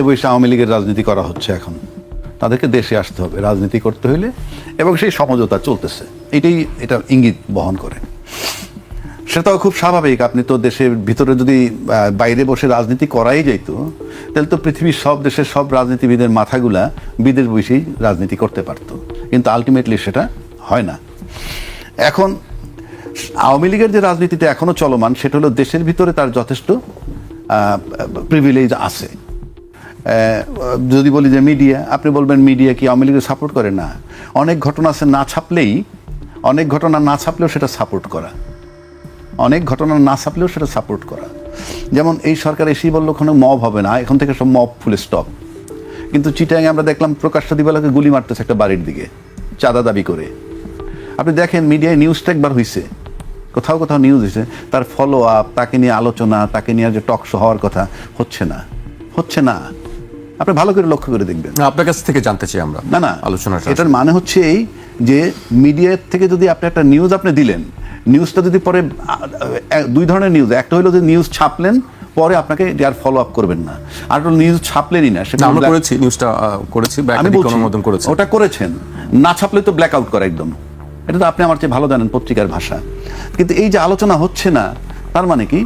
বৈশে আওয়ামী লীগের রাজনীতি করা হচ্ছে এখন, তাদেরকে দেশে আসতে হবে রাজনীতি করতে হইলে, এবং সেই সমঝোতা চলতেছে, এটা ইঙ্গিত বহন করে। সেটাও খুব স্বাভাবিক। আপনি তো দেশের ভিতরে যদি বাইরে বসে রাজনীতি করাই যাইতো, তাহলে তো পৃথিবীর সব দেশের সব রাজনীতিবিদের মাথাগুলা বিদেশ বসেই রাজনীতি করতে পারতো, কিন্তু আলটিমেটলি সেটা হয় না। এখন আওয়ামী লীগের যে রাজনীতিটা এখনো চলমান, সেটা হলো দেশের ভিতরে তার যথেষ্ট প্রিভিলেজ আছে। যদি বলি যে মিডিয়া, আপনি বলবেন মিডিয়া কি আওয়ামী লীগের সাপোর্ট করে? না, অনেক ঘটনা আছে অনেক ঘটনা না ছাপলেও সেটা সাপোর্ট করা, যেমন এই সরকার এসেই বললো ওখানে মব হবে না, এখন থেকে সব মব ফুল স্টপ। কিন্তু চিটাগাংয়ে আমরা দেখলাম প্রকাশ্য দিবালোকে গুলি মারতেছে একটা বাড়ির দিকে চাঁদা দাবি করে। আপনি দেখেন মিডিয়ায় নিউজটা একবার হয়েছে, কোথাও নিউজ হয়েছে, তার ফলো আপ, তাকে নিয়ে আলোচনা, তাকে নিয়ে যে টক শো হওয়ার কথা হচ্ছে না। আপনি ভালো করে লক্ষ্য করে দেখবেন। আপনার কাছ থেকে জানতে চাই আমরা। না আলোচনা, এটার মানে হচ্ছে এই যে মিডিয়ার থেকে যদি আপনি একটা নিউজ আপনি দিলেন, নিউজটা যদি পরে দুই ধরনের নিউজ, একটা হলো যে নিউজ ছাপলেন, পরে আপনাকে আর ফলো আপ করবেন না, আর নিউজ ছাপলেনই না, সেটা আমরা করেছি, নিউজটা করেছি, অনুমোদন করেছি, ওটা করেছেন, না ছাপলে তো ব্ল্যাক আউট করা একদম, এটা তো আপনি আমার চেয়ে ভালো জানেন পত্রিকার ভাষা। কিন্তু এই যে আলোচনা হচ্ছে না, তার মানে কি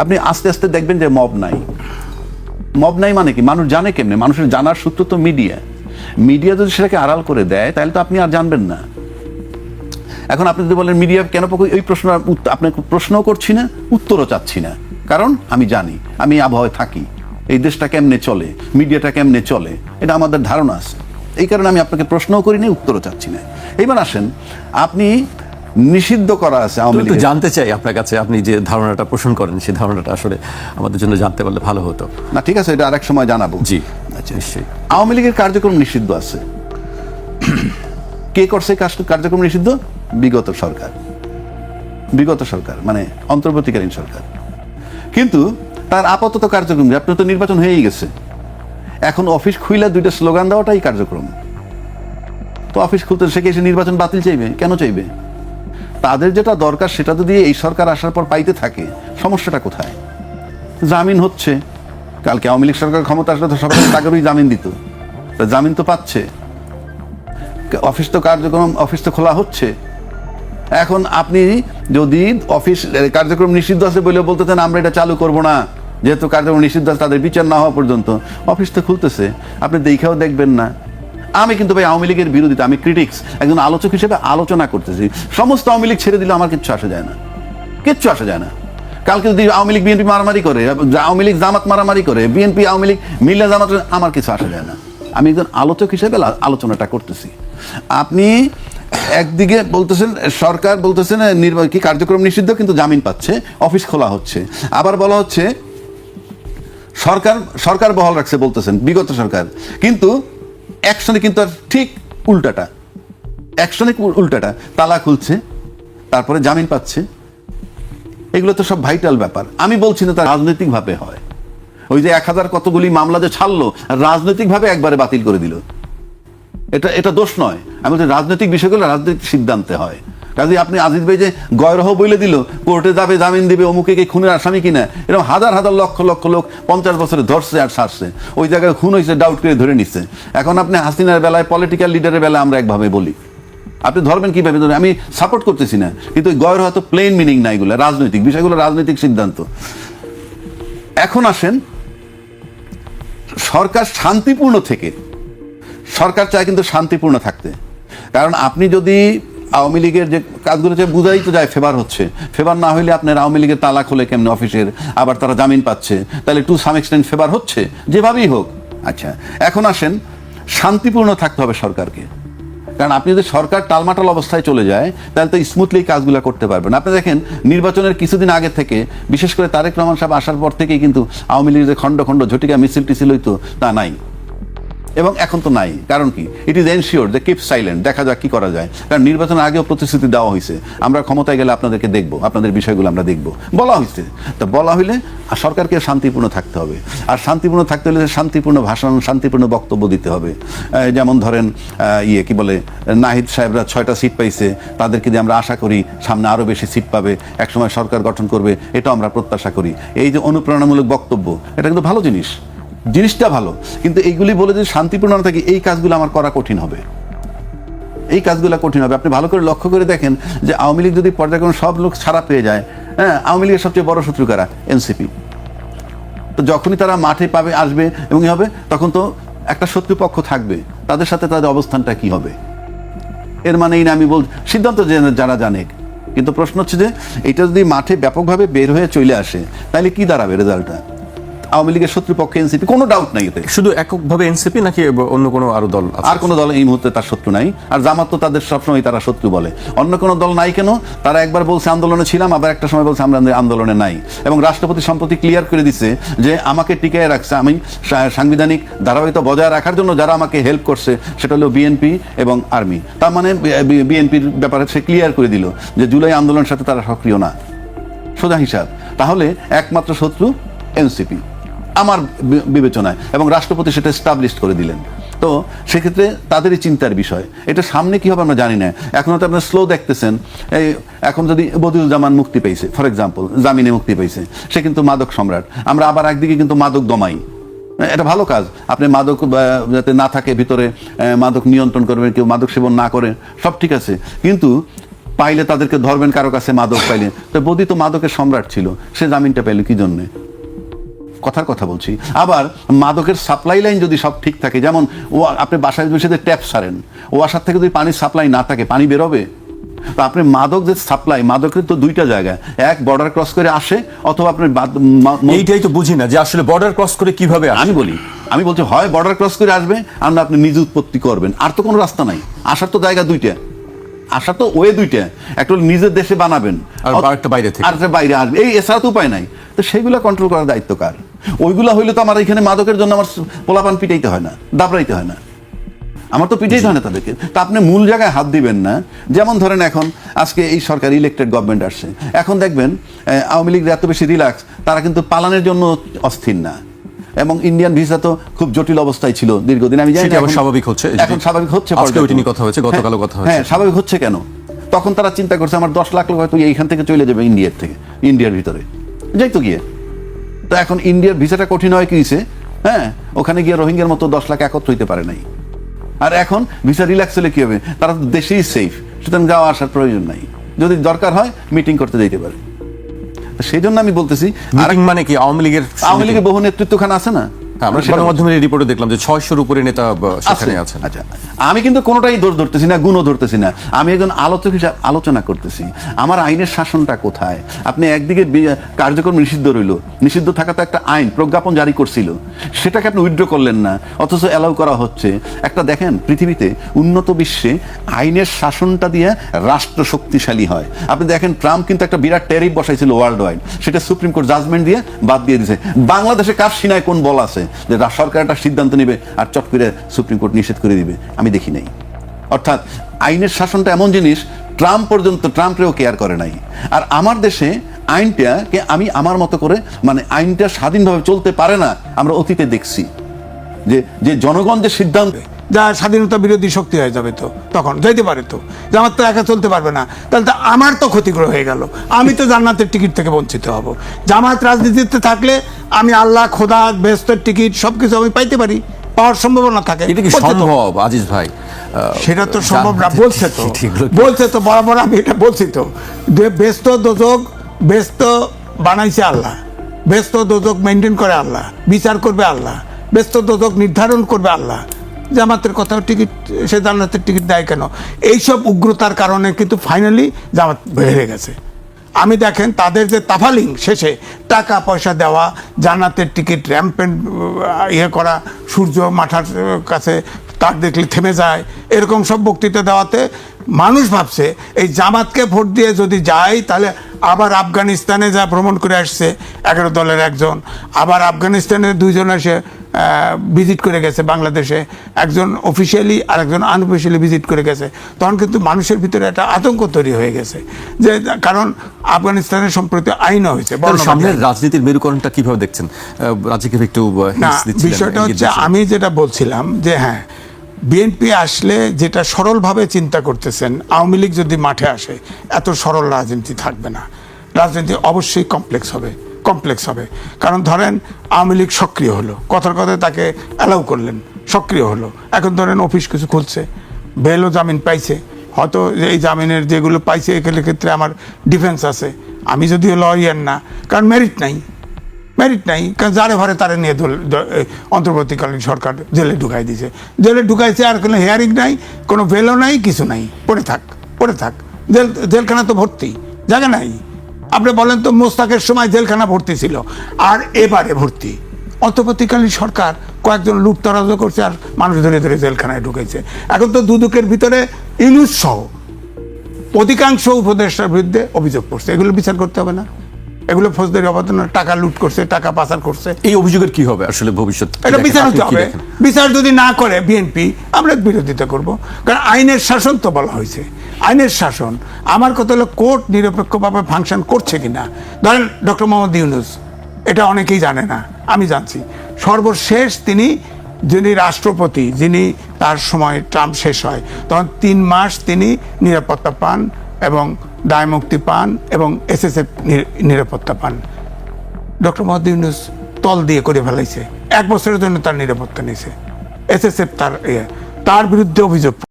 আপনি আস্তে আস্তে দেখবেন যে মব নাই মানে কি, মানুষ জানে কেমনে? মানুষের জানার সূত্র তো মিডিয়া যদি সেটাকে আড়াল করে দেয়, তাহলে তো আপনি আর জানবেন না। এখন আপনি যদি বলেন মিডিয়া কেন এই প্রশ্ন, আপনাকে প্রশ্নও করছি না, উত্তরও চাচ্ছি না, কারণ আমি জানি, আমি আবহাওয়ায় থাকি, এই দেশটা কেমনে চলে, মিডিয়াটা কেমনে চলে, এটা আমাদের ধারণা আছে। এই কারণে আমি আপনাকে প্রশ্নও করি না, উত্তরও চাচ্ছি না। এইবার আসেন, আপনি নিষিদ্ধ করা আছে আওয়ামী লীগ, জানতে চাই আপনার কাছে, আপনি যে ধারণাটা পোষণ করেন সেই ধারণাটা আসলে আমাদের জন্য জানতে পারলে ভালো হতো। না ঠিক আছে, এটা আরেক সময় জানাবো। জি আচ্ছা, নিশ্চয়ই। আওয়ামী লীগের কার্যক্রম নিষিদ্ধ আছে। কে করছে কার্যক্রম নিষিদ্ধ? বিগত সরকার, মানে অন্তর্বর্তীকালীন সরকার। কিন্তু তার আপাতত কার্যক্রম, আপনার তো নির্বাচন হয়েই গেছে, এখন অফিস খুইলা দুইটা স্লোগান দেওয়াটাই কার্যক্রম। তো অফিস খুলতে সে এসে নির্বাচন বাতিল চাইবে? কেন চাইবে? তাদের যেটা দরকার সেটা যদি এই সরকার আসার পর পাইতে থাকে, সমস্যাটা কোথায়? জামিন হচ্ছে, কালকে আওয়ামী লীগ সরকার ক্ষমতা আসলে তো সরকার তাদেরই জামিন দিত, জামিন তো পাচ্ছে, অফিস তো খোলা হচ্ছে। এখন আপনি যদি অফিস কার্যক্রম নিষিদ্ধ আছে বলে বলতেছেন আমরা এটা চালু করব না, যেহেতু কার্যক্রম নিষিদ্ধ আছে, তাদের বিচার না হওয়া পর্যন্ত, অফিস তো খুলতেছে, আপনি দেখেও দেখবেন না। আমি কিন্তু ভাই আওয়ামী লীগের বিরোধিতা, আমি ক্রিটিক্স, একজন আলোচক হিসেবে আলোচনা করতেছি। সমস্ত আওয়ামী লীগ ছেড়ে দিলে আমার কিচ্ছু আসে যায় না। কালকে যদি আওয়ামী লীগ বিএনপি মারামারি করে, আওয়ামী লীগ জামাত মারামারি করে, বিএনপি আওয়ামী লীগ মিল্লা জামাত, আমার কিছু আসে যায় না। আমি একজন আলোচক হিসেবে আলোচনাটা করতেছি। আপনি একদিকে বলতেছেন, সরকার বলতেছেন কি কার্যক্রম নিষিদ্ধ, কিন্তু জামিন পাচ্ছে, অফিস খোলা হচ্ছে। আবার বলা হচ্ছে সরকার বহাল রাখছে, বলতেছেন বিগত সরকার, কিন্তু অ্যাকশনে কিন্তু আর ঠিক উল্টাটা, তালা খুলছে, তারপরে জামিন পাচ্ছে। এগুলো তো সব ভাইটাল ব্যাপার। আমি বলছি না তা রাজনৈতিকভাবে হয়। ওই যে 1000 কতগুলি মামলা যে ছাড়লো, রাজনৈতিকভাবে একবারে বাতিল করে দিল, এটা দোষ নয়। আমি বলছি রাজনৈতিক বিষয়গুলো রাজনৈতিক সিদ্ধান্তে হয়। কাজে আপনি আজিজ ভাই যে গয়রহ বলে দিল, কোর্টে যাবে, জামিন দিবে, অমুকে কে খুনের আসামি কিনা, এরকম হাজার লক্ষ লোক 50 বছরে ধরছে আর ছাড়ছে, ওই জায়গায় খুন হয়েছে ডাউট করে ধরে নিচ্ছে। এখন আপনি হাসিনার বেলায়, পলিটিক্যাল লিডারের বেলায় আমরা একভাবে বলি, আপনি ধরবেন কিভাবে? আমি সাপোর্ট করতেছি না, কিন্তু ওই গয়রহ তো প্লেন মিনিং না, এগুলো রাজনৈতিক বিষয়গুলো, রাজনৈতিক সিদ্ধান্ত। এখন আসেন, সরকার সরকার চায় কিন্তু শান্তিপূর্ণ থাকতে। কারণ আপনি যদি আওয়ামী লীগের যে কাজগুলো বুঝাই তো যায় ফেভার না হইলে আপনার আওয়ামী লীগের তালা খোলে কেমনে অফিসের, আবার তারা জামিন পাচ্ছে, তাহলে টু সাম এক্সটেন্ট ফেভার হচ্ছে, যেভাবেই হোক। আচ্ছা, এখন আসেন, শান্তিপূর্ণ থাকতে হবে সরকারকে। কারণ আপনি যদি সরকার টালমাটাল অবস্থায় চলে যায়, তাহলে তো স্মুথলি কাজগুলো করতে পারবেন। আপনি দেখেন নির্বাচনের কিছুদিন আগে থেকে, বিশেষ করে তারেক রহমান সাহেব আসার পর থেকেই কিন্তু আওয়ামী লীগের যে খণ্ড ঝটিকা মিছিল টিছিল হইতো, তা নাই, এবং এখন তো নাই। কারণ কি? ইট ইজ এনশিওর যে কিপ সাইলেন্ট, দেখা যাক কি করা যায়। কারণ নির্বাচনের আগেও প্রতিশ্রুতি দেওয়া হয়েছে, আমরা ক্ষমতায় গেলে আপনাদেরকে দেখবো, আপনাদের বিষয়গুলো আমরা দেখবো, বলা হয়েছে। তো বলা হইলে সরকারকে শান্তিপূর্ণ থাকতে হবে, আর শান্তিপূর্ণ থাকতে হলে শান্তিপূর্ণ ভাষণ, শান্তিপূর্ণ বক্তব্য দিতে হবে। যেমন ধরেন নাহিদ সাহেবরা 6টা সিট পাইছে, তাদেরকে দিয়ে আমরা আশা করি সামনে আরও বেশি সিট পাবে, একসময় সরকার গঠন করবে, এটাও আমরা প্রত্যাশা করি। এই যে অনুপ্রেরণামূলক বক্তব্য, এটা কিন্তু ভালো জিনিস। জিনিসটা ভালো, কিন্তু এইগুলি বলে যদি শান্তিপূর্ণ না থাকে এই কাজগুলো আমার করা কঠিন হবে। এই কাজগুলো কঠিন হবে। আপনি ভালো করে লক্ষ্য করে দেখেন যে আওয়ামী লীগ যদি পর্যায়ক্রমে সব লোক ছাড়া পেয়ে যায়, হ্যাঁ, আওয়ামী লীগের সবচেয়ে বড় শত্রু কারা? এনসিপি। তো যখনই তারা মাঠে পাবে, আসবে এবং হবে, তখন তো একটা শত্রুপক্ষ থাকবে, তাদের সাথে তাদের অবস্থানটা কি হবে? এর মানে এই না আমি সিদ্ধান্ত যারা জানে, কিন্তু প্রশ্ন হচ্ছে যে এটা যদি মাঠে ব্যাপকভাবে বের হয়ে চলে আসে তাহলে কি দাঁড়াবে রেজাল্টটা? আওয়ামী লীগের শত্রুপক্ষে এনসিপি, কোনো ডাউট নাই এতে। শুধু এককভাবে এনসিপি নাকি অন্য কোনো আরো দল আছে? আর কোনো দল এই মুহূর্তে তার শত্রু নাই। আর জামাত তো তাদের সবসময় তারা শত্রু বলে। অন্য কোনো দল নাই কেন? তারা একবার বলছে আন্দোলনে ছিলাম, আবার একটা সময় বলছে আমরা আন্দোলনে নাই। এবং রাষ্ট্রপতি সম্প্রতি ক্লিয়ার করে দিচ্ছে যে আমাকে টিকায় রাখছে, আমি সাংবিধানিক ধারাবাহিকতা বজায় রাখার জন্য যারা আমাকে হেল্প করছে সেটা হলো বিএনপি এবং আর্মি। তার মানে বিএনপির ব্যাপারে সে ক্লিয়ার করে দিল যে জুলাই আন্দোলনের সাথে তারা সক্রিয় না, সোজা হিসাব। তাহলে একমাত্র শত্রু এনসিপি আমার বিবেচনায়, এবং রাষ্ট্রপতি সেটা এস্টাবলিশ করে দিলেন। তো সেক্ষেত্রে তাদেরই চিন্তার বিষয়। এটা সামনে কি হবে আমরা জানি না। এখন তো আপনার স্লো দেখতেছেন, এই এখন যদি বদিউজ্জামান মুক্তি পেয়েছে, ফর এক্সাম্পল জামিনে মুক্তি পেয়েছে, সে কিন্তু মাদক সম্রাট। আমরা আবার একদিকে কিন্তু মাদক দমাই, এটা ভালো কাজ। আপনি মাদক যাতে না থাকে ভিতরে, মাদক নিয়ন্ত্রণ করবেন, কেউ মাদক সেবন না করে, সব ঠিক আছে। কিন্তু পাইলে তাদেরকে ধরবেন, কারো কাছে মাদক পাইলে। তো বদি তো মাদকের সম্রাট ছিল, সে জামিনটা পাইল কি জন্যে? কথার কথা বলছি। আবার মাদকের সাপ্লাই লাইন যদি সব ঠিক থাকে, যেমন আপনি বাসায় বসে ট্যাপ সারেন, ওয়াসার থেকে যদি পানির সাপ্লাই না থাকে, পানি বেরোবে? তো আপনি মাদক যে সাপ্লাই, মাদকের তো দুইটা জায়গায়, এক বর্ডার ক্রস করে আসে, অথবা আপনি এইটাই তো বুঝি না যে আসলে বর্ডার ক্রস করে কিভাবে আসে। আমি বলছি হয় বর্ডার ক্রস করে আসবে, আর না আপনি নিজ উৎপত্তি করবেন। আর তো কোনো রাস্তা নাই। আসার তো জায়গা দুইটা, আসার তো ওয়ে দুইটা, একটা নিজের দেশে বানাবেন, আর একটা বাইরে থেকে, আর একটা বাইরে আসবে, এই এছাড়া তো উপায় নাই। তো সেইগুলা কন্ট্রোল করার দায়িত্ব কার? ওইগুলা হইলে তো আমার এখানে মাদকের জন্য আমার পোলাপান পিটাইতে হয় না, দাবড়াইতে হয় না, আমার তো পিটাইতে হয় না তাদেরকে। তা আপনি মূল জায়গায় হাত দিবেন না। যেমন ধরেন এখন আজকে এই সরকার ইলেক্টেড গভর্নমেন্ট আসছে, এখন দেখবেন আওয়ামী লীগ এত বেশি রিল্যাক্স, তারা কিন্তু পালানোর জন্য অস্থির না। এবং ইন্ডিয়ান ভিসা তো খুব জটিল অবস্থায় ছিল দীর্ঘদিন, আমি জানি স্বাভাবিক হচ্ছে, এখন স্বাভাবিক হচ্ছে। কথা হয়েছে, গতকালও কথা হয়েছে। হ্যাঁ, স্বাভাবিক হচ্ছে কেন? তখন তারা চিন্তা করছে আমার 10 লাখ লোক হয়তো এইখান থেকে চলে যাবে ইন্ডিয়ার ভিতরে যাইতো গিয়ে। তো এখন ইন্ডিয়ার ভিসাটা কঠিন হয় কি হয়েছে, হ্যাঁ, ওখানে গিয়ে রোহিঙ্গার মতো 10 লাখ একত্র হইতে পারে নাই। আর এখন ভিসা রিল্যাক্স হলে কি হবে? তারা তো দেশেই সেফ, সুতরাং যাওয়া আসার প্রয়োজন নাই। যদি দরকার হয় মিটিং করতে যেতে পারে। সেই জন্য আমি বলতেছি, মানে কি আওয়ামী লীগের বহু নেতৃত্বখান আছে না? আমরা গণমাধ্যমের রিপোর্টে দেখলাম যে 600-র উপরে নেতা সেখানে আছেন। আচ্ছা, আমি কিন্তু কোনোটাই দোষ ধরতেছি না, গুণও ধরতেছি না। আমি একজন আলোচক হিসেবে আলোচনা করতেছি আমার আইনের শাসনটা কোথায়। আপনি একদিকে কার্যক্রম নিষিদ্ধ রইল, নিষিদ্ধ থাকা তো একটা আইন, প্রজ্ঞাপন জারি করছিল, সেটাকে আপনি উইথড্র করলেন না, অথচ অ্যালাউ করা হচ্ছে। একটা দেখেন, পৃথিবীতে উন্নত বিশ্বে আইনের শাসনটা দিয়ে রাষ্ট্র শক্তিশালী হয়। আপনি দেখেন ট্রাম্প কিন্তু একটা বিরাট ট্যারিফ বসাইছিল ওয়ার্ল্ড ওয়াইড, সেটা সুপ্রিম কোর্ট জাজমেন্ট দিয়ে বাদ দিয়ে দিয়েছে। বাংলাদেশে কার সিনায় কোন বল আছে যে সরকার একটা সিদ্ধান্ত নেবে আর চট করে সুপ্রিম কোর্ট নিষেধ করে দিবে? আমি দেখি নাই। অর্থাৎ আইনের শাসনটা এমন জিনিস, ট্রাম্পরেও কেয়ার করে নাই। আর আমার দেশে আইনটাকে আমি আমার মতো করে, মানে আইনটা স্বাধীনভাবে চলতে পারে না। আমরা অতীতে দেখছি যে জনগণ যে সিদ্ধান্ত, যা স্বাধীনতা বিরোধী শক্তি হয়ে যাবে, তো তখন যাইতে পারে, তো জামাত তো একা চলতে পারবে না, তাহলে তো আমার তো ক্ষতিগ্রস্ত হয়ে গেল। আমি তো জান্নাতের টিকিট থেকে বঞ্চিত হব। জামাত রাজনীতিতে থাকলে আমি আল্লাহ, খোদা, বেহেশতের টিকিট সবকিছু আমি পাইতে পারি, পাওয়ার সম্ভাবনা থাকে। এটা কি সম্ভব আজিজ ভাই? সেটা তো সম্ভব না, বলছে তো বরাবর, আমি এটা বলছি তো, বেহেশত দোজখ, বেহেশত বানাইছে আল্লাহ, বেহেশত দোজখ মেনটেন করে আল্লাহ, বিচার করবে আল্লাহ, বেহেশত দোজখ নির্ধারণ করবে আল্লাহ। জামাতের কথা টিকিট, সে জান্নাতের টিকিট দেয় কেন? এইসব উগ্রতার কারণে কিন্তু ফাইনালি জামাত বেড়ে গেছে। আমি দেখেন তাদের যে তাফালিং, শেষে টাকা পয়সা দেওয়া, জান্নাতের টিকিট র্যাম্পেন্ট ইয়ে করা, সূর্য মাথার কাছে তার দেখলে থেমে যায়, এরকম সব বক্তৃতা দেওয়াতে মানুষ ভাবছে এই জামাতকে ভোট দিয়ে যদি যায় তাহলে আবার আফগানিস্তানে যা ভ্রমণ করে আসছে 11 দলের একজন, আবার আফগানিস্তানের 2 জন এসে ভিজিট করে গেছে বাংলাদেশে, একজন অফিসিয়ালি আর একজন আনঅফিসিয়ালি ভিজিট করে গেছে। তখন কিন্তু মানুষের ভিতরে একটা আতঙ্ক তৈরি হয়ে গেছে, যে কারণ আফগানিস্তানের সম্প্রতি আইনও হয়েছে। সামনের রাজনীতির মেরুকরণটা কিভাবে দেখছেন? রাজনীতি একটু বিষয়টা হচ্ছে, আমি যেটা বলছিলাম যে হ্যাঁ, বিএনপি আসলে যেটা সরলভাবে চিন্তা করতেছেন, আওয়ামী লীগ যদি মাঠে আসে এত সরল রাজনীতি থাকবে না, রাজনীতি অবশ্যই কমপ্লেক্স হবে। কমপ্লেক্স হবে। কারণ ধরেন আওয়ামী লীগ সক্রিয় হলো, কথার কথায় তাকে অ্যালাউ করলেন, সক্রিয় হলো, এখন ধরেন অফিস কিছু খুলছে, বেলও জামিন পাইছে, হয়তো এই জামিনের যেগুলো পাইছে এগুলোর ক্ষেত্রে আমার ডিফেন্স আছে, আমি যদিও লয়ার না, কারণ মেরিট নাই, কারণ যারে ঘরে তারে নিয়ে অন্তর্বর্তীকালীন সরকার জেলে ঢুকাই দিয়েছে, জেলে ঢুকাইছে, আর কোনো হিয়ারিং নাই, কোনো বেলও নাই, কিছু নাই, পড়ে থাক জেলখানা তো ভর্তি, জায়গা নাই। আপনি বলেন তো মোস্তাকের সময় জেলখানা ভর্তি ছিল, আর এবারে ভর্তি। অন্তর্বর্তীকালীন সরকার কয়েকজন লুটতরাজ করছে আর মানুষ ধরে ধরে জেলখানায় ঢুকেছে। এখন তো দুদকের ভিতরে ইউনুস সহ অধিকাংশ উপদেষ্টার বিরুদ্ধে অভিযোগ করছে, এগুলো বিচার করতে হবে না? এগুলো ফৌজদারি অপরাধ না? টাকা লুট করছে, টাকা পাচার করছে, এই অভিযোগের কি হবে আসলে ভবিষ্যৎ? এটা বিচার হতে হবে। বিচার যদি না করে বিএনপি, আমরা বিরোধিতা করব, কারণ আইনের শাসন তো বলা হয়েছে, আইনের শাসন। আমার কথা হলো কোর্ট নিরপেক্ষভাবে ফাংশন করছে কিনা। ধরেন ডক্টর মোহাম্মদ ইউনূস, এটা অনেকেই জানে না, আমি জানছি, সর্বশেষ যিনি রাষ্ট্রপতি, যিনি তার সময় ট্রাম্প শেষ হয় তখন 3 মাস তিনি নিরাপত্তা পান এবং দায় মুক্তি পান এবং এসএসএফ নিরাপত্তা পান। ডক্টর মোহাম্মদ ইউনূস তল দিয়ে করে ফেলাইছে, 1 বছরের জন্য তার নিরাপত্তা নিয়েছে, এসএসএফ তার বিরুদ্ধে অভিযোগ